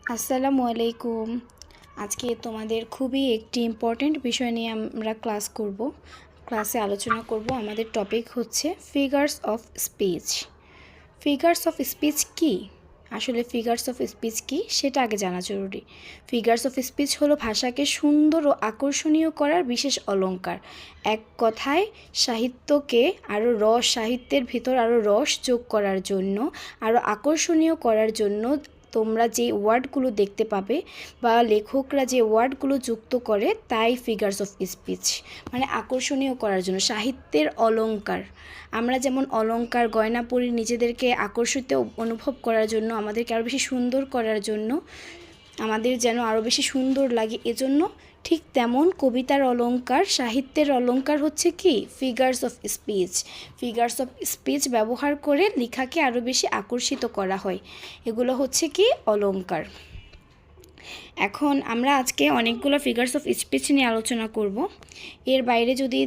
আসসালামু আলাইকুম। আজকে তোমাদের খুবই একটি ইম্পর্ট্যান্ট বিষয় নিয়ে আমরা ক্লাসে আলোচনা করব। আমাদের টপিক হচ্ছে figures of speech. Figures of speech কী? আসলে ফিগার্স অফ স্পিচ কী সেটা আগে জানা জরুরি। ফিগার্স অফ স্পিচ হলো ভাষাকে সুন্দর ও আকর্ষণীয় করার বিশেষ অলংকার। এক কথায় সাহিত্যের ভিতর আরও রস যোগ করার জন্য, আরও আকর্ষণীয় করার জন্য তোমরা যে ওয়ার্ডগুলো দেখতে পাবে বা লেখকরা যে ওয়ার্ডগুলো যুক্ত করে তাই ফিগার্স অফ স্পিচ, মানে আকর্ষণীয় করার জন্য, সাহিত্যের অলংকার। আমরা যেমন অলংকার গয়না পরি নিজেদেরকে আকর্ষিত অনুভব করার জন্য, আমাদেরকে আরও বেশি সুন্দর করার জন্য, আমাদের যেন আরও বেশি সুন্দর লাগে এজন্য, ঠিক তেমন কবিতার অলংকার, সাহিত্যের অলংকার হচ্ছে কি figures of speech. Figures of speech ব্যবহার করে লেখাকে আরও বেশি আকর্ষিত করা হয়। এগুলো হচ্ছে কি অলংকার। এখন আমরা আজকে অনেকগুলো ফিগার্স অফ স্পিচ নিয়ে আলোচনা করব। এর বাইরে যদি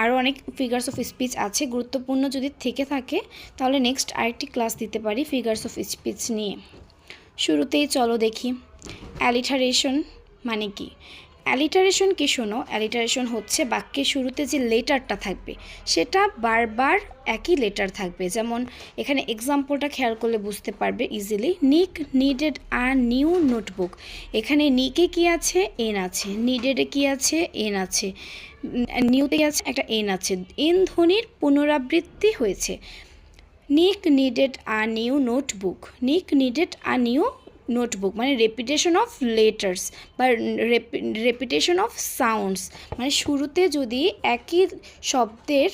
আরও অনেক ফিগার্স অফ স্পিচ আছে, গুরুত্বপূর্ণ যদি থেকে থাকে তাহলে নেক্সট আরেকটি ক্লাস দিতে পারি ফিগার্স অফ স্পিচ নিয়ে। শুরুতেই চলো দেখি অ্যালিটারেশন মানে কি। অ্যালিটারেশন কি শোনো, অ্যালিটারেশন হচ্ছে বাক্যের শুরুতে যে লেটারটা থাকবে সেটা বারবার একই লেটার থাকবে। যেমন এখানে এক্সাম্পলটা খেয়াল করলে বুঝতে পারবে ইজিলি। নিক নিডেড আ নিউ নোটবুক। এখানে নিকে কি আছে? এন আছে। নিডেডে কি আছে? এন আছে। নিউতে আছে একটা এন আছে। এন ধ্বনির পুনরাবৃত্তি হয়েছে। নিক নিডেড আ নিউ নোটবুক। নিক নিডেড আ নিউ নোটবুক মানে রেপিটেশন অফ লেটার্স বা রেপিটেশন অফ সাউন্ডস, মানে শুরুতে যদি একই শব্দের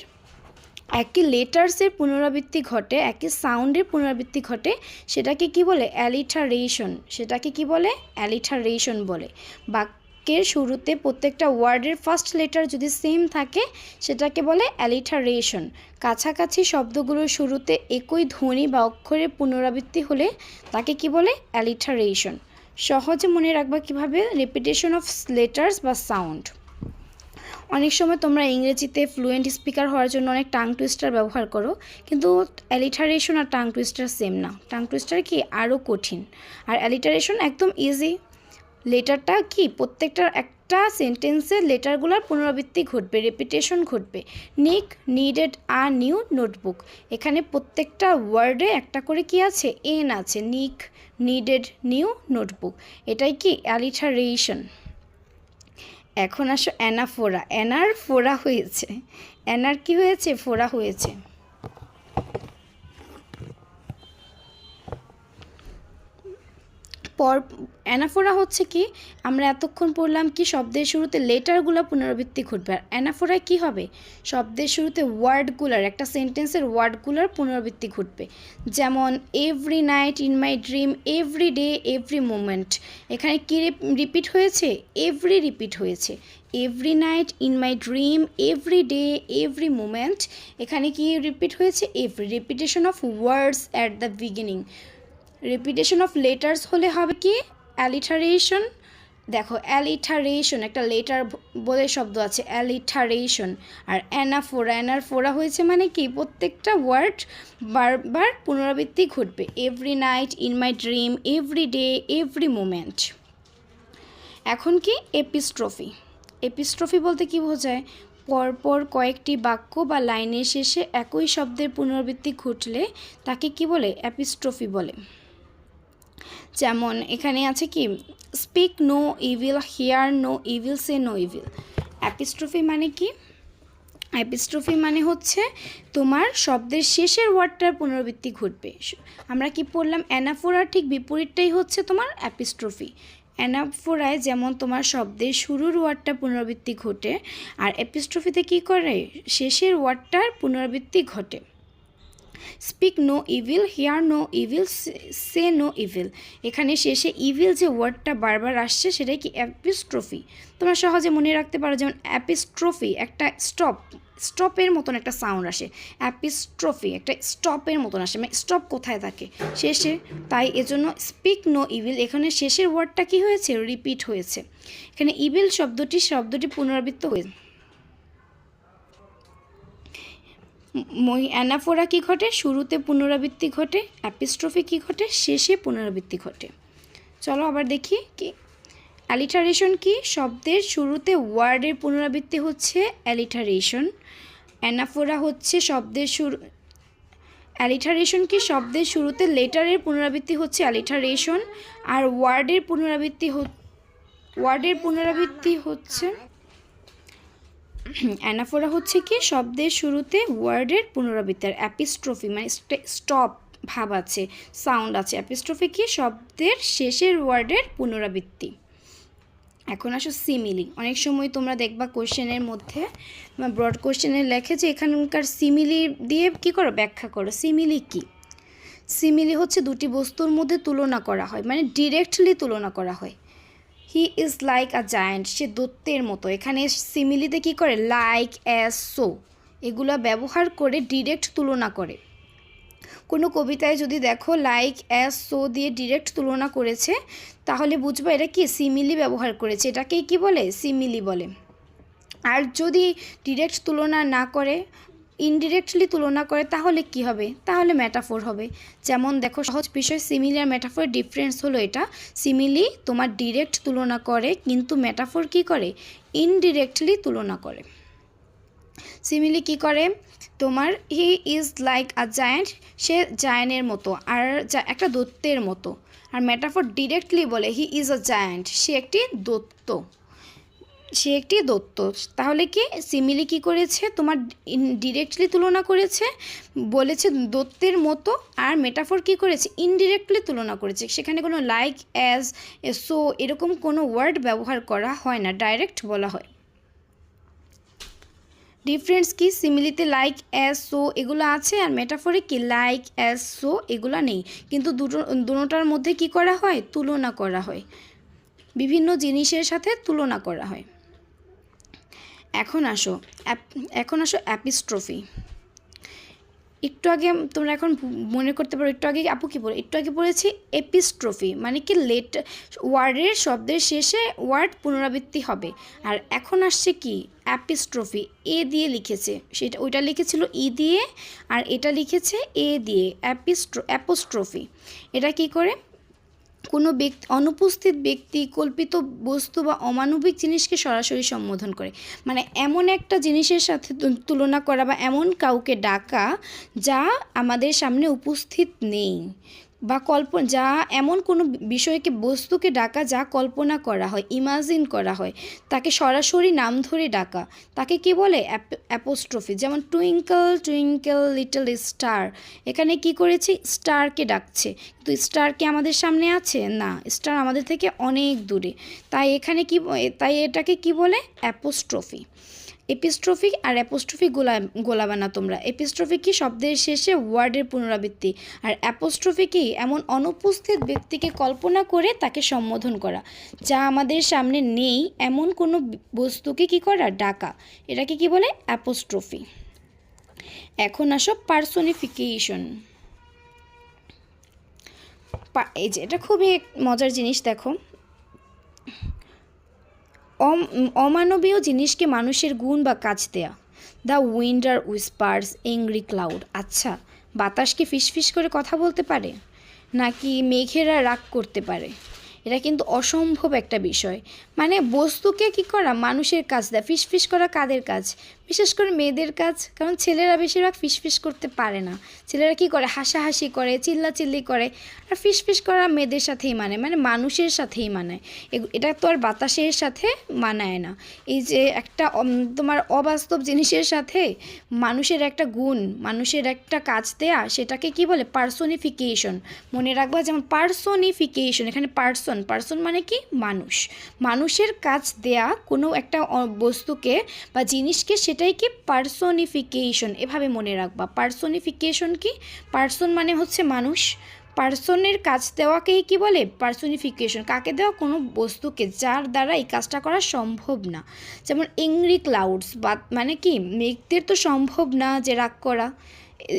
একই লেটার্সের পুনরাবৃত্তি ঘটে, একই সাউন্ডের পুনরাবৃত্তি ঘটে, সেটাকে কি বলে? অ্যালিটারেশন। সেটাকে কি বলে? অ্যালিটারেশন বলে। বাক্যের শুরুতে প্রত্যেকটা ওয়ার্ডের ফার্স্ট লেটার যদি সেম থাকে সেটাকে বলে অ্যালিটারেশন। কাছাকাছি শব্দগুলোর শুরুতে একই ধ্বনি বা অক্ষরের পুনরাবৃত্তি হলে তাকে কি বলে? অ্যালিটারেশন। সহজে মনে রাখবা কিভাবে? রেপিটেশন অফ লেটার্স বা সাউন্ড। অনেক সময় তোমরা ইংরেজিতে ফ্লুয়েন্ট স্পিকার হওয়ার জন্য অনেক টাং টুইস্টার ব্যবহার করো, কিন্তু অ্যালিটারেশন আর টাং টুইস্টার সেম না। টাং টুইস্টার কি আরও কঠিন, আর অ্যালিটারেশন একদম ইজি। লেটারটা কি প্রত্যেকটা একটা সেন্টেন্সের লেটারগুলোর পুনরাবৃত্তি ঘটবে, রেপিটেশন ঘটবে। নিক নিডেড আ নিউ নোটবুক, এখানে প্রত্যেকটা ওয়ার্ডে একটা করে কি আছে? এন আছে। নিক নিডেড নিউ নোটবুক, এটাই কি অ্যালিটারেশন। এখন আসো অ্যানাফোরা। অ্যানার ফোরা হয়েছে। অ্যানার কি হয়েছে? ফোরা হয়েছে। অ্যানাফোরা হচ্ছে কি, আমরা এতক্ষণ পড়লাম কি শব্দের শুরুতে লেটারগুলো পুনরাবৃত্তি ঘটবে, আর অ্যানাফোরায় কি হবে? শব্দের শুরুতে ওয়ার্ডগুলোর, একটা সেন্টেন্সের ওয়ার্ডগুলোর পুনরাবৃত্তি ঘটবে। যেমন every night in my dream, every day, every moment. এখানে কি রিপিট হয়েছে? এভরি রিপিট হয়েছে। Every night in my dream, every day, every moment. এখানে কি রিপিট হয়েছে? Every. Repetition of words at the beginning. Repetition of letters হলে হবে কি? অ্যালিটারেশন। দেখো অ্যালিটারেশন, একটা লেটার বলে শব্দ আছে অ্যালিটারেশন। আর অ্যানাফোরা, অ্যানাফোরা হয়েছে মানে কি প্রত্যেকটা ওয়ার্ড বারবার পুনরাবৃত্তি ঘটবে। Every night in my dream, every day, every moment. এখন কি এপিস্ট্রফি। এপিস্ট্রফি বলতে কি বোঝায়? পরপর কয়েকটি বাক্য বা লাইনের শেষে একই শব্দের পুনরাবৃত্তি ঘটলে তাকে কি বলে? এপিস্ট্রফি বলে। যেমন এখানে আছে কি speak no evil, hear no evil, see no evil. Apostrophe মানে কি? অ্যাপিস্ট্রফি মানে হচ্ছে তোমার শব্দের শেষের ওয়ার্ডটার পুনরাবৃত্তি ঘটবে। আমরা কি পড়লাম? অ্যানাফোরার ঠিক বিপরীতটাই হচ্ছে তোমার অ্যাপিস্ট্রফি। অ্যানাফোরায় যেমন তোমার শব্দের শুরুর ওয়ার্ডটা পুনরাবৃত্তি ঘটে, আর অ্যাপিস্ট্রফিতে কী করে? শেষের ওয়ার্ডটার পুনরাবৃত্তি ঘটে। Speak no evil, hear no evil, see no evil. এখানে শেষে ইভিল যে ওয়ার্ডটা বারবার আসছে সেটাই কি? অ্যাপিস্ট্রফি। তোমরা সহজে মনে রাখতে পারো, যেমন অ্যাপিস্ট্রফি একটা স্টপের মতন একটা সাউন্ড আসে। অ্যাপিস্ট্রফি একটা স্টপের মতন আসে, মানে স্টপ কোথায় থাকে? শেষে। তাই এজন্য স্পিক নো ইভিল, এখানে শেষের ওয়ার্ডটা কি হয়েছে? রিপিট হয়েছে। এখানে ইভিল শব্দটি পুনরাবৃত্ত হয়েছে। অ্যানাফোরা কী ঘটে? শুরুতে পুনরাবৃত্তি ঘটে। অ্যাপিস্ট্রফি কী ঘটে? শেষে পুনরাবৃত্তি ঘটে। চলো আবার দেখি কি অ্যালিটারেশন কি, শব্দের শুরুতে ওয়ার্ডের পুনরাবৃত্তি হচ্ছে অ্যালিটারেশন। অ্যানাফোরা হচ্ছে শব্দের শুরু, অ্যালিটারেশন কি, শব্দের শুরুতে লেটারের পুনরাবৃত্তি হচ্ছে অ্যালিটারেশন। আর ওয়ার্ডের পুনরাবৃত্তি হচ্ছে অ্যানাফোরা হচ্ছে কি, শব্দের শুরুতে ওয়ার্ডের পুনরাবৃত্তি। আর অ্যাপিস্ট্রফি মানে স্টপ ভাব আছে, সাউন্ড আছে। অ্যাপিস্ট্রফি কি, শব্দের শেষের ওয়ার্ডের পুনরাবৃত্তি। এখন আসো সিমিলি। অনেক সময় তোমরা দেখবা কোশ্চেনের মধ্যে বা ব্রড কোশ্চেনে লেখে যে এখানকার সিমিলি দিয়ে কি করো, ব্যাখ্যা করো। সিমিলি কি, সিমিলি হচ্ছে দুটি বস্তুর মধ্যে তুলনা করা হয়, মানে ডিরেক্টলি তুলনা করা হয়। He is like a giant, সে দৈত্যের মতো। এখানে সিমিলিতে কি করে, লাইক, অ্যাজ, সো এগুলো ব্যবহার করে ডিরেক্ট তুলনা করে। কোনো কবিতায় যদি দেখো লাইক, অ্যাজ, সো দিয়ে ডিরেক্ট তুলনা করেছে, তাহলে বুঝবো এটা কি, সিমিলি ব্যবহার করেছে, এটাকেই কি বলে, সিমিলি বলে। আর যদি ডিরেক্ট তুলনা না করে, ইনডিরেক্টলি তুলনা করে, তাহলে কি হবে, তাহলে মেটাফোর হবে। যেমন দেখো সহজ বিষয়, সিমিলি আর মেটাফোর ডিফারেন্স হলো এটা। সিমিলি তোমার ডিরেক্ট তুলনা করে, কিন্তু মেটাফোর কি করে, ইনডিরেক্টলি তুলনা করে। সিমিলি কি করে, তোমার he is like a giant, সে জায়ানের মতো, আর একটা দৈত্যের মতো। আর মেটাফোর ডিরেক্টলি বলে হি ইজ আ জায়ান্ট, সে একটি দৈত্য, সে একটি দৈত্য। তাহলে কি সিমিলি কি করেছে, তোমার ডিরেক্টলি তুলনা করেছে, বলেছে দৈত্যের মতো। আর মেটাফোর কি করেছে, ইনডিরেক্টলি তুলনা করেছে। সেখানে কোনো লাইক, অ্যাজ, সো এরকম কোনো ওয়ার্ড ব্যবহার করা হয় না, ডাইরেক্ট বলা হয়। ডিফারেন্স কি, সিমিলিতে লাইক, অ্যাজ, সো এগুলো আছে, আর মেটাফোরে কি লাইক, অ্যাজ, সো এগুলো নেই। কিন্তু দুটোটার মধ্যে কি করা হয়, তুলনা করা হয়, বিভিন্ন জিনিসের সাথে তুলনা করা হয়। এখন আসো অ্যাপিস্ট্রফি। একটু আগে তোমরা এখন মনে করতে পারো, একটু আগে আপু কী বলে, একটু আগে বলেছি এপিস্ট্রফি মানে কি, ওয়ার্ডের শব্দের শেষে ওয়ার্ড পুনরাবৃত্তি হবে। আর এখন আসছে কি, অ্যাপিস্ট্রফি, এ দিয়ে লিখেছে, সেটা ওইটা লিখেছিল ই দিয়ে, আর এটা লিখেছে এ দিয়ে, অ্যাপোস্ট্রফি। এটা কি করে, কোনো অনুপস্থিত ব্যক্তি, কল্পিত বস্তু বা অমানবিক জিনিসকে সরাসরি সম্বোধন করে। মানে এমন একটা জিনিসের সাথে তুলনা করা বা এমন কাউকে ডাকা যা আমাদের সামনে উপস্থিত নেই, বা যা এমন কোনো বিষয়কে, বস্তুকে ডাকা যা কল্পনা করা হয়, ইমাজিন করা হয়, তাকে সরাসরি নাম ধরে ডাকা, তাকে কি বলে, অ্যাপোস্ট্রফি। যেমন টুইঙ্কল টুইঙ্কল লিটল স্টার, এখানে কি করেছে, স্টারকে ডাকছে, কিন্তু স্টার কি আমাদের সামনে আছে, না, স্টার আমাদের থেকে অনেক দূরে। তাই এখানে কি, তাই এটাকে কি বলে, অ্যাপোস্ট্রফি। এপিস্ট্রফি আর অ্যাপোস্ট্রফি গোলাবানা তোমরা। এপিস্ট্রফি কি, শব্দের শেষে ওয়ার্ডের পুনরাবৃত্তি। আর অ্যাপোস্ট্রফি কি, এমন অনুপস্থিত ব্যক্তিকে কল্পনা করে তাকে সম্বোধন করা, যা আমাদের সামনে নেই, এমন কোনো বস্তুকে কি করা, ডাকা, এটাকে কি বলে, অ্যাপোস্ট্রফি। এখন আসো পার্সোনিফিকেশন। এই যে এটা খুবই মজার জিনিস, দেখো অমানবীয় জিনিসকে মানুষের গুণ বা কাজ দেয়া। The winder whispers angry cloud. আচ্ছা, বাতাস কি ফিসফিস করে কথা বলতে পারে, নাকি মেঘেরা রাগ করতে পারে? এটা কিন্তু অসম্ভব একটা বিষয়। মানে বস্তুকে কি করা, মানুষের কাজ দেয়। ফিসফিস করা কাদের কাজ, বিশেষ করে মেয়েদের কাজ, কারণ ছেলেরা বেশিরভাগ ফিসফিস করতে পারে না। ছেলেরা কি করে, হাসাহাসি করে, চিল্লাচিল্লি করে। আর ফিসফিস করা মেয়েদের সাথেই মানে মানুষের সাথেই মানায়। এটা তো আর বাতাসের সাথে মানায় না। এই যে একটা তোমার অবাস্তব জিনিসের সাথে মানুষের একটা গুণ, মানুষের একটা কাজ দেয়া, সেটাকে কি বলে, পার্সোনিফিকেশন। মনে রাখবা, যেমন পার্সোনিফিকেশন, এখানে পার্সন মানে কি, মানুষের কাজ দেয়া কোনো একটা বস্তুকে বা জিনিসকে, সেটাই কি পার্সোনিফিকেশন, এভাবে মনে রাখবা। পার্সোনিফিকেশন কি, পার্সন মানে হচ্ছে মানুষ, পার্সনের কাজ দেওয়াকেই কি বলে, পার্সোনিফিকেশন। কাকে দেওয়া, কোনো বস্তুকে যার দ্বারা এই কাজটা করা সম্ভব না। যেমন এংরি ক্লাউডস, বা মানে কি, মেঘদের তো সম্ভব না যে রাগ করা,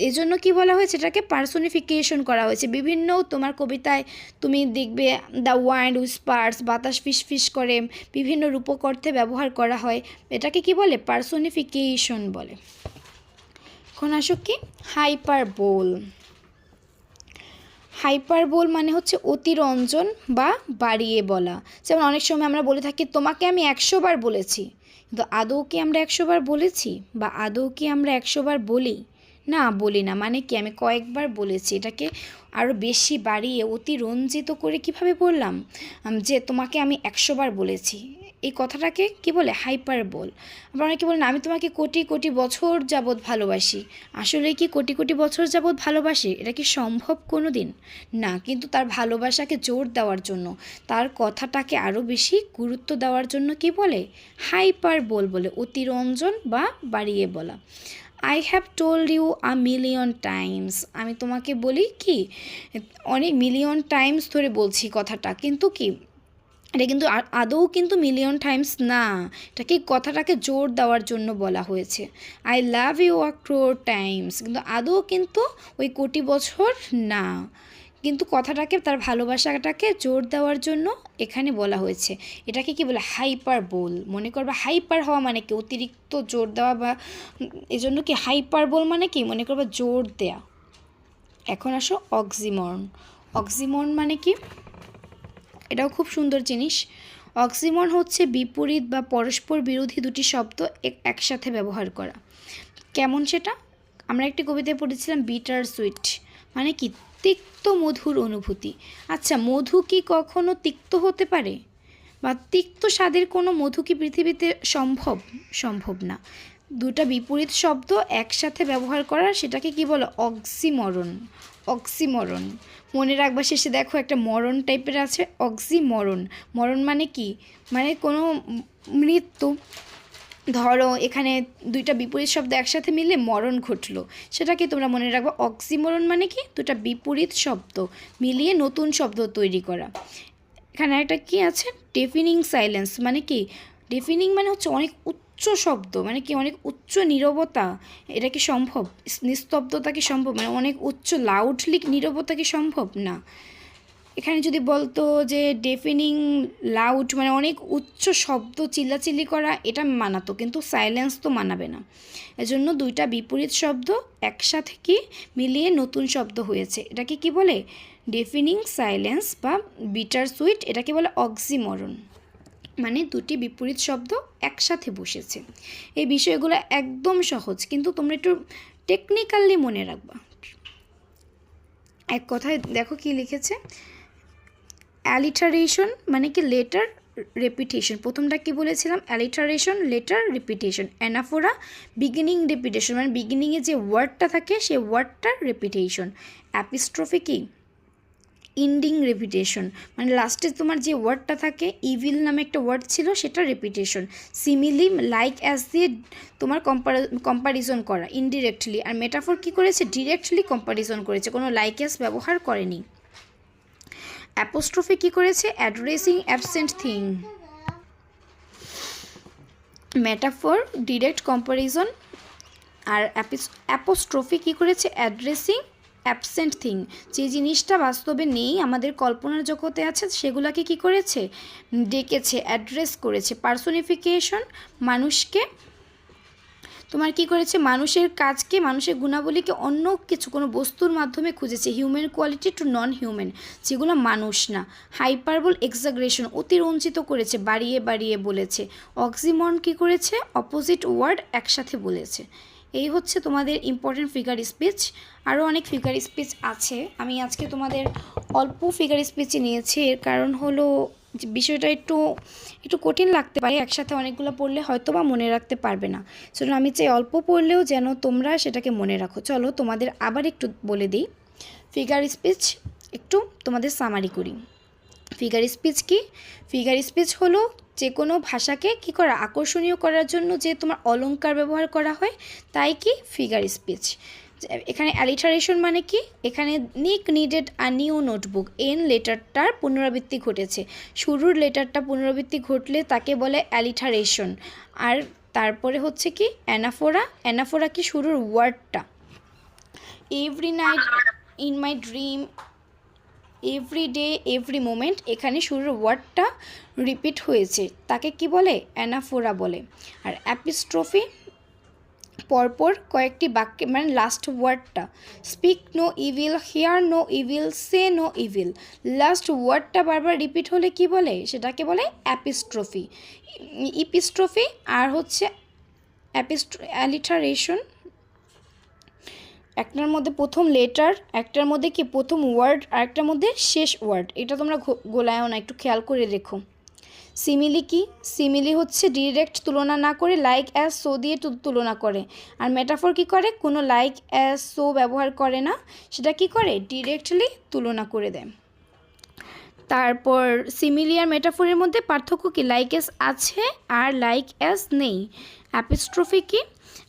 এজন্য কি বলা হয়েছে, এটাকে পার্সোনিফিকেশন করা হয়েছে। বিভিন্ন তোমার কবিতায় তুমি দেখবে দ্য ওয়াইন্ড উইসপার্স, বাতাস ফিসফিস করে, বিভিন্ন রূপক অর্থে ব্যবহার করা হয়। এটাকে কি বলে, পার্সোনিফিকেশন বলে। এখন আসো কি, হাইপারবোল। হাইপারবোল মানে হচ্ছে অতিরঞ্জন বা বাড়িয়ে বলা। যেমন অনেক সময় আমরা বলে থাকি তোমাকে আমি 100 বার বলেছি, কিন্তু আদৌ কি আমরা 100 বার বলেছি বা আদৌ কি আমরা 100 বার বলি? না, বলি না। মানে কি আমি কয়েকবার বলেছি, এটাকে আরও বেশি বাড়িয়ে অতিরঞ্জিত করে কিভাবে বললাম যে তোমাকে আমি 100 বার বলেছি, এই কথাটাকে কি বলে? হাইপারবোল। আবার অনেকে বলেন আমি তোমাকে কোটি কোটি বছর যাবৎ ভালোবাসি। আসলে কি কোটি কোটি বছর যাবৎ ভালোবাসি? এটা কি সম্ভব কোনো দিন? না, কিন্তু তার ভালোবাসাকে জোর দেওয়ার জন্য, তার কথাটাকে আরও বেশি গুরুত্ব দেওয়ার জন্য কি বলে? হাইপারবোল বলে, অতিরঞ্জন বা বাড়িয়ে বলা। I have told you a million times, আমি তোমাকে বলি কি অনেক মিলিয়ন টাইমস ধরে বলছি কথাটা, কিন্তু কি এটা কিন্তু আদৌ কিন্তু মিলিয়ন টাইমস না, এটাকে কথাটাকে জোর দেওয়ার জন্য বলা হয়েছে। I love you a crore times, কিন্তু আদৌ কিন্তু ওই কোটি বছর না, কিন্তু কথাটাকে তার ভালোবাসাটাকে জোর দেওয়ার জন্য এখানে বলা হয়েছে। এটাকে কি বলে? হাইপারবোল। মনে করবা হাইপার হওয়া মানে কি? অতিরিক্ত জোর দেওয়া, বা এজন্য কি হাইপারবোল মানে কি? মনে করবা জোর দেয়া। এখন আসো অক্সিমরন। অক্সিমরন মানে কি? এটাও খুব সুন্দর জিনিস। অক্সিমরন হচ্ছে বিপরীত বা পরস্পর বিরোধী দুটি শব্দ একসাথে ব্যবহার করা। কেমন সেটা? আমরা একটি কবিতায় পড়েছিলাম বিটার সুইট, মানে কি? তিক্ত মধুর অনুভূতি। আচ্ছা, মধু কি কখনো তিক্ত হতে পারে? বা তিক্ত স্বাদের কোনো মধু কি পৃথিবীতে সম্ভব? সম্ভব না। দুটা বিপরীত শব্দ একসাথে ব্যবহার করা, সেটাকে কি বলে? অক্সিমরন। অক্সিমরন মনে রাখবা, শেষে দেখো একটা মরণ টাইপের আছে, অক্সিমরন। মরণ মানে কি? মানে কোনো মৃত্যু। ধরো এখানে দুইটা বিপরীত শব্দ একসাথে মিলে মরণ ঘটলো, সেটাকে তোমরা মনে রাখবা। অক্সিমরন মানে কি? দুটা বিপরীত শব্দ মিলিয়ে নতুন শব্দ তৈরি করা। এখানে একটা কি আছে? ডেফিনিং সাইলেন্স মানে কি? ডেফিনিং মানে হচ্ছে অনেক উচ্চ শব্দ, মানে কি? অনেক উচ্চ নীরবতা। এটা কি সম্ভব? নিস্তব্ধতা কি সম্ভব? মানে অনেক উচ্চ লাউডলি নীরবতা কি সম্ভব? না। এখানে যদি বলতো যে ডেফিনিং লাউড মানে অনেক উচ্চ শব্দ চিল্লাচিল্লি করা, এটা মানাতো, কিন্তু সাইলেন্স তো মানাবে না। এজন্য দুইটা বিপরীত শব্দ একসাথে কি মিলিয়ে নতুন শব্দ হয়েছে, এটাকে কি বলে? ডেফিনিং সাইলেন্স বা বিটার সুইট, এটাকে বলে অক্সিমরন। মানে দুটি বিপরীত শব্দ একসাথে বসেছে। এই বিষয়গুলো একদম সহজ, কিন্তু তোমরা একটু টেকনিক্যালি মনে রাখবা। এক কথায় দেখো কি লিখেছে, অ্যালিটারেশন মানে কি? Letter repetition. প্রথমটা কি বলেছিলাম? Alliteration, letter repetition. Anaphora beginning repetition, মানে বিগিনিংয়ে যে ওয়ার্ডটা থাকে সেই ওয়ার্ডটার রেপিটেশন। অ্যাপিস্ট্রফি কি? ইন্ডিং রেপিটেশন, মানে লাস্টে তোমার যে ওয়ার্ডটা থাকে, ইভিল নামে একটা ওয়ার্ড ছিল, সেটা রেপিটেশন। সিমিলি লাইক অ্যাজ দিয়ে তোমার কম্পারিজন করা ইনডিরেক্টলি। আর মেটাফোর কি করেছে? ডিরেক্টলি কম্পারিজন করেছে, কোনো লাইক অ্যাজ ব্যবহার করেনি। অ্যাপোস্ট্রফি কি করেছে? Addressing absent thing. Metaphor direct comparison. আর অ্যাপোস্ট্রফি কি করেছে? অ্যাড্রেসিং অ্যাবসেন্ট থিং, যে জিনিসটা বাস্তবে নেই, আমাদের কল্পনার জগতে আছে, সেগুলোকে কি করেছে? ডেকেছে, অ্যাড্রেস করেছে। পার্সোনিফিকেশন, মানুষকে তোমার কি করেছে? মানুষের কাজকে, মানুষের গুণাবলীকে অন্য কিছু কোনো বস্তুর মাধ্যমে খুঁজেছে। Human quality to non human, যেগুলো মানুষ না। হাইপারবোল এক্সাগ্রেশন, অতিরঞ্জিত করেছে, বাড়িয়ে বাড়িয়ে বলেছে। অক্সিমরন কি করেছে? অপোজিট ওয়ার্ড একসাথে বলেছে। এই হচ্ছে তোমাদের ইম্পর্টেন্ট ফিগার স্পিচ। আরও অনেক ফিগার স্পিচ আছে, আমি আজকে তোমাদের অল্প ফিগার স্পিচে নিয়েছি। এর কারণ হলো যে বিষয়টা একটু কঠিন লাগতে পারে, একসাথে অনেকগুলো পড়লে হয়তো বা মনে রাখতে পারবে না। সেজন্য আমি চাই অল্প পড়লেও যেন তোমরা সেটাকে মনে রাখো। চলো তোমাদের আবার একটু বলে দিই ফিগার স্পিচ, একটু তোমাদের সামারি করি। ফিগার স্পিচ কি? ফিগার স্পিচ হলো যে কোনো ভাষাকে কী করা? আকর্ষণীয় করার জন্য যে তোমার অলংকার ব্যবহার করা হয়, তাই কি ফিগার স্পিচ। এখানে অ্যালিটারেশন মানে কি? এখানে Nick needed a new notebook, N লেটারটার পুনরাবৃত্তি ঘটেছে। শুরুর লেটারটা পুনরাবৃত্তি ঘটলে তাকে বলে অ্যালিটারেশন। আর তারপরে হচ্ছে কি? অ্যানাফোরা। অ্যানাফোরা কি? শুরুর ওয়ার্ডটা। Every night in my dream, every day, every moment, এখানে শুরুর ওয়ার্ডটা রিপিট হয়েছে, তাকে কি বলে? অ্যানাফোরা বলে। আর অ্যাপিস্ট্রফি, পরপর কয়েকটি বাক্যে মানে লাস্ট ওয়ার্ডটা speak no evil, hear no evil, see no evil, last ওয়ার্ডটা বারবার রিপিট হলে কি বলে, সেটাকে বলে অ্যাপিস্ট্রফি। ইপিস্ট্রফি আর হচ্ছে অ্যালিটারেশন। একটার মধ্যে প্রথম লেটার, একটার মধ্যে কি প্রথম ওয়ার্ড, আর একটার মধ্যে শেষ ওয়ার্ড। এটা তোমরা গোলায়ও না, একটু খেয়াল করে রেখো। সিমিলি কি, সিমিলি হচ্ছে ডিরেক্ট তুলনা না করে লাইক অ্যাজ সো দিয়ে তুলনা করে। আর মেটাফর কি করে, কোনো লাইক অ্যাজ সো ব্যবহার করে না, সেটা কি করে ডিরেক্টলি তুলনা করে দেয়। তারপর সিমিলি আর মেটাফোরের মধ্যে পার্থক্য কি, লাইক অ্যাজ আছে আর লাইক অ্যাজ নেই। অ্যাপিস্ট্রফি কি,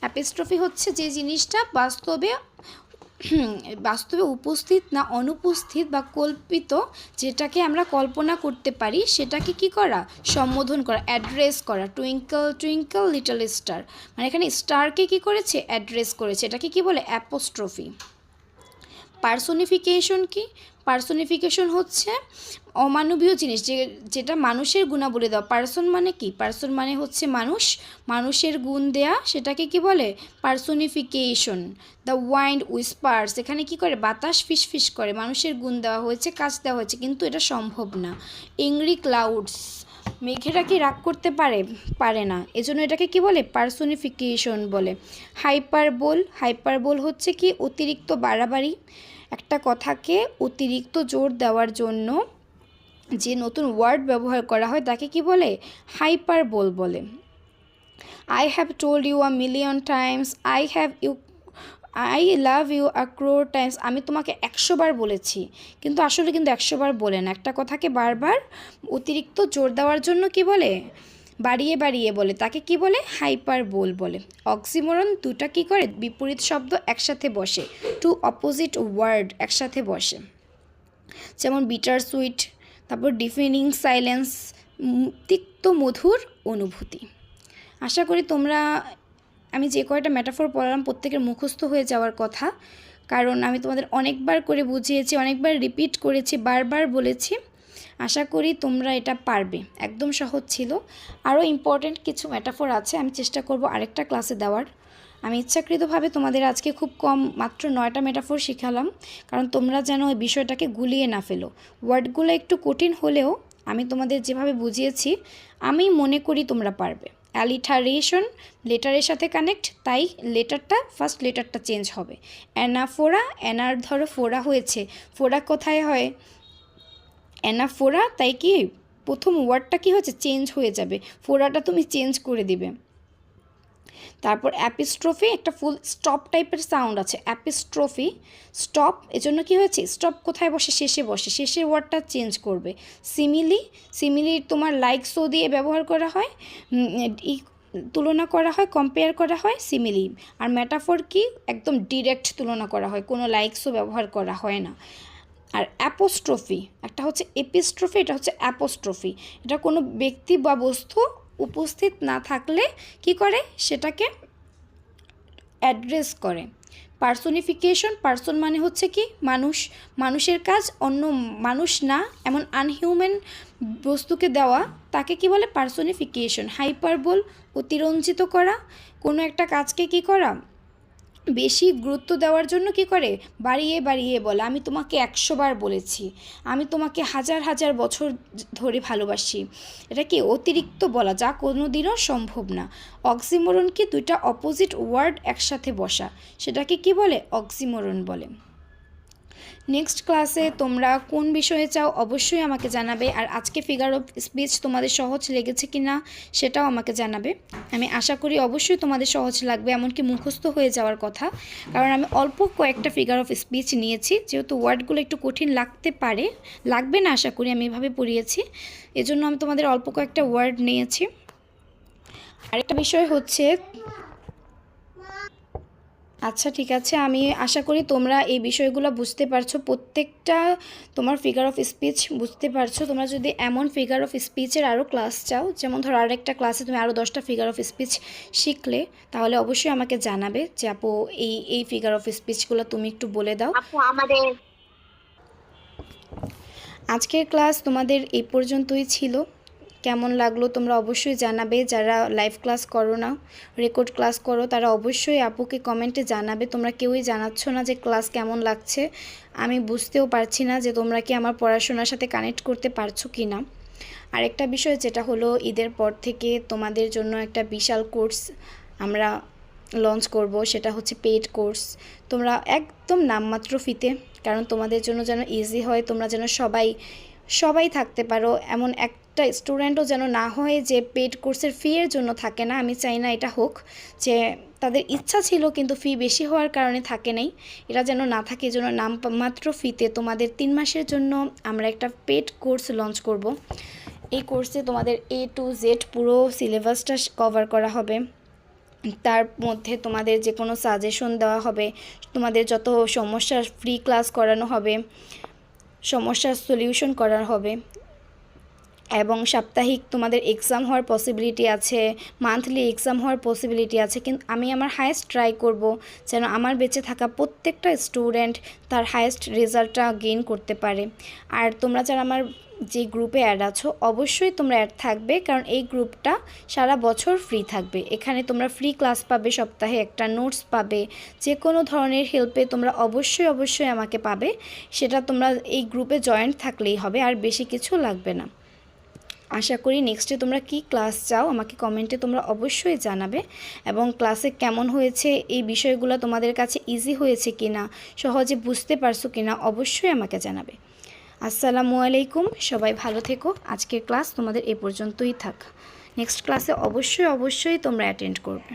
অ্যাপিস্ট্রফি হচ্ছে যে জিনিসটা বাস্তবে উপস্থিত না অনুপস্থিত বা কল্পিত, যেটাকে আমরা কল্পনা করতে পারি সেটাকে কি করা, সম্বোধন করা, অ্যাড্রেস করা। টুইঙ্কল টুইঙ্কল লিটল স্টার, মানে এখানে স্টারকে কি করেছে, অ্যাড্রেস করেছে, এটাকে কি বলে অ্যাপোস্ট্রফি। পার্সোনিফিকেশন কি, পার্সোনিফিকেশন হচ্ছে অমানবীয় জিনিস যেটা মানুষের গুণাবলী দেওয়া। পার্সন মানে কি, পার্সন মানে হচ্ছে মানুষ, মানুষের গুণ দেয়া, সেটাকে কি বলে পার্সোনিফিকেশন। দ্য ওয়াইন্ড উইসপার্স, এখানে কি করে, বাতাস ফিসফিস করে, মানুষের গুণ দেওয়া হয়েছে, কাজ দেওয়া হয়েছে, কিন্তু এটা সম্ভব না। এংরি ক্লাউডস, মেঘেরা কি রাগ করতে পারে, পারে না, এজন্য এটাকে কি বলে পার্সোনিফিকেশন বলে। হাইপারবোল, হাইপারবোল হচ্ছে কি অতিরিক্ত বাড়াবাড়ি, একটা কথাকে অতিরিক্ত জোর দেওয়ার জন্য যে নতুন ওয়ার্ড ব্যবহার করা হয় তাকে কি বলে, হাইপারবোল বলে। I have told you a million times, I love you a crore times, আমি তোমাকে 100 বার বলেছি, কিন্তু আসলে কিন্তু 100 বার বলে না, একটা কথাকে বারবার অতিরিক্ত জোর দেওয়ার জন্য কি বলে, বাড়িয়ে বাড়িয়ে বলে, তাকে কি বলে হাইপারবোল বলে। অক্সিমোরন, দুটা কি করে বিপরীত শব্দ একসাথে বসে, টু অপোজিট ওয়ার্ড একসাথে বসে, যেমন বিটার সুইট, তারপর ডিফেনিং সাইলেন্স, তিক্ত মধুর অনুভূতি। আশা করি তোমরা, আমি যে কয়টা মেটাফোর পড়লাম প্রত্যেকের মুখস্থ হয়ে যাওয়ার কথা, কারণ আমি তোমাদের অনেকবার করে বুঝিয়েছি, অনেকবার রিপিট করেছি, বারবার বলেছি। আশা করি তোমরা এটা পারবে, একদম সহজ ছিল। আরও ইম্পর্ট্যান্ট কিছু মেটাফোর আছে, আমি চেষ্টা করব আরেকটা ক্লাসে দেওয়ার। আমি ইচ্ছাকৃতভাবে তোমাদের আজকে খুব কম, মাত্র 9টা মেটাফোর শিখালাম, কারণ তোমরা যেন ওই বিষয়টাকে গুলিয়ে না ফেলো। ওয়ার্ডগুলো একটু কঠিন হলেও আমি তোমাদের যেভাবে বুঝিয়েছি আমি মনে করি তোমরা পারবে। অ্যালিটারেশন, লেটারের সাথে কানেক্ট, তাই লেটারটা ফার্স্ট লেটারটা চেঞ্জ হবে। অ্যানাফোরা, অ্যানার ধরো ফোরা হয়েছে, ফোরা কোথায় হয়, অ্যানাফোরা, তাই কি প্রথম ওয়ার্ডটা কি হচ্ছে, চেঞ্জ হয়ে যাবে, ফোরাটা তুমি চেঞ্জ করে দিবে। তারপর অ্যাপিস্ট্রফি, একটা ফুল স্টপ টাইপের সাউন্ড আছে, অ্যাপিস্ট্রফি স্টপ, এজন্য কি হয়েছে, স্টপ কোথায় বসে, শেষে বসে, শেষের ওয়ার্ডটা চেঞ্জ করবে। সিমিলি, সিমিলি তোমার লাইক সো দিয়ে ব্যবহার করা হয়, তুলনা করা হয়, কম্পেয়ার করা হয় সিমিলি। আর মেটাফোর কি, একদম ডিরেক্ট তুলনা করা হয়, কোনো লাইকসও ব্যবহার করা হয় না। আর অ্যাপোস্ট্রফি, একটা হচ্ছে এপিস্ট্রফি, এটা হচ্ছে অ্যাপোস্ট্রফি, এটা কোনো ব্যক্তি বা বস্তু উপস্থিত না থাকলে কি করে, সেটাকে অ্যাড্রেস করে। পার্সোনিফিকেশন, পার্সন মানে হচ্ছে কি মানুষ, মানুষের কাজ অন্য মানুষ না এমন আনহিউম্যান বস্তুকে দেওয়া, তাকে কি বলে পার্সোনিফিকেশন। হাইপারবোল, অতিরঞ্জিত করা, কোনো একটা কাজকে কি করা, বেশি গুরুত্ব দেওয়ার জন্য কি করে, বাড়িয়ে বাড়িয়ে বলে, আমি তোমাকে 100 বার বলেছি, আমি তোমাকে হাজার হাজার বছর ধরে ভালোবাসি, এটা কি অতিরিক্ত বলা, যা কোনো দিনও সম্ভব না। অক্সিমোরন কি, দুইটা অপোজিট ওয়ার্ড একসাথে বসা, সেটাকে কি বলে অক্সিমোরন বলে। নেক্সট ক্লাসে তোমরা কোন বিষয়ে চাও অবশ্যই আমাকে জানাবে, আর আজকে ফিগার অফ স্পিচ তোমাদের সহজ লেগেছে কি না সেটাও আমাকে জানাবে। আমি আশা করি অবশ্যই তোমাদের সহজ লাগবে, এমনকি মুখস্থ হয়ে যাওয়ার কথা, কারণ আমি অল্প কয়েকটা ফিগার অফ স্পিচ নিয়েছি, যেহেতু ওয়ার্ডগুলো একটু কঠিন লাগতে পারে, লাগবে না আশা করি, আমি এভাবে পড়িয়েছি, এজন্য আমি তোমাদের অল্প কয়েকটা ওয়ার্ড নিয়েছি। আরেকটা বিষয় হচ্ছে, আচ্ছা ঠিক আছে, আমি আশা করি তোমরা এই বিষয়গুলো বুঝতে পারছো, প্রত্যেকটা তোমার ফিগার অফ স্পিচ বুঝতে পারছো। তোমরা যদি এমন ফিগার অফ স্পিচের আরও ক্লাস চাও, যেমন ধরো আরেকটা ক্লাসে তুমি আরও 10টা ফিগার অফ স্পিচ শিখলে, তাহলে অবশ্যই আমাকে জানাবে যে আপু এই ফিগার অফ স্পিচগুলো তুমি একটু বলে দাও। আপু আমাদের আজকের ক্লাস তোমাদের এই পর্যন্তই ছিল। কেমন লাগলো তোমরা অবশ্যই জানাবে। যারা লাইভ ক্লাস করো না, রেকর্ড ক্লাস করো, তারা অবশ্যই আপুকে কমেন্টে জানাবে। তোমরা কেউই জানাচ্ছ না যে ক্লাস কেমন লাগছে। আমি বুঝতেও পারছি না যে তোমরা কি আমার পড়াশোনার সাথে কানেক্ট করতে পারছো কি না। আরেকটা বিষয় যেটা হলো, ঈদের পর থেকে তোমাদের জন্য একটা বিশাল কোর্স আমরা লঞ্চ করব, সেটা হচ্ছে পেইড কোর্স। তোমরা একদম নামমাত্র ফিতে, কারণ তোমাদের জন্য যেন ইজি হয়, তোমরা যেন সবাই থাকতে পারো, এমন একটা স্টুডেন্টও যেন না হয় যে পেইড কোর্সের ফি এর জন্য থাকে না। আমি চাই না এটা হোক, যে তাদের ইচ্ছা ছিল কিন্তু ফি বেশি হওয়ার কারণে থাকে নাই, এটা যেন না থাকে। এই জন্য নামমাত্র ফিতে তোমাদের 3 মাসের জন্য আমরা একটা পেইড কোর্স লঞ্চ করব। এই কোর্সে তোমাদের A to Z পুরো সিলেবাসটা কভার করা হবে। তার মধ্যে তোমাদের যে কোনো সাজেশন দেওয়া হবে, তোমাদের যত সমস্যার ফ্রি ক্লাস করানো হবে, সমস্যার সলিউশন করা হবে, এবং সাপ্তাহিক তোমাদের এক্সাম হওয়ার পসিবিলিটি আছে, মান্থলি এক্সাম হওয়ার পসিবিলিটি আছে। কিন্তু আমি আমার হায়েস্ট ট্রাই করব যেন আমার বেঁচে থাকা প্রত্যেকটা স্টুডেন্ট তার হায়েস্ট রেজাল্টটা গেইন করতে পারে। আর তোমরা যারা আমার যে গ্রুপে অ্যাড আছো, অবশ্যই তোমরা অ্যাড থাকবে, কারণ এই গ্রুপটা সারা বছর ফ্রি থাকবে। এখানে তোমরা ফ্রি ক্লাস পাবে, সপ্তাহে একটা নোটস পাবে, যে কোনো ধরনের হেল্পে তোমরা অবশ্যই আমাকে পাবে। সেটা তোমরা এই গ্রুপে জয়েন্ট থাকলেই হবে, আর বেশি কিছু লাগবে না। আশা করি নেক্সটে তোমরা কি ক্লাস চাও আমাকে কমেন্টে তোমরা অবশ্যই জানাবে, এবং ক্লাসে কেমন হয়েছে, এই বিষয়গুলো তোমাদের কাছে ইজি হয়েছে কিনা, সহজে বুঝতে পারছো কিনা, অবশ্যই আমাকে জানাবে। আসসালামু আলাইকুম, সবাই ভালো থেকো। আজকের ক্লাস তোমাদের এ পর্যন্তই থাক। নেক্সট ক্লাসে অবশ্যই তোমরা অ্যাটেন্ড করবে।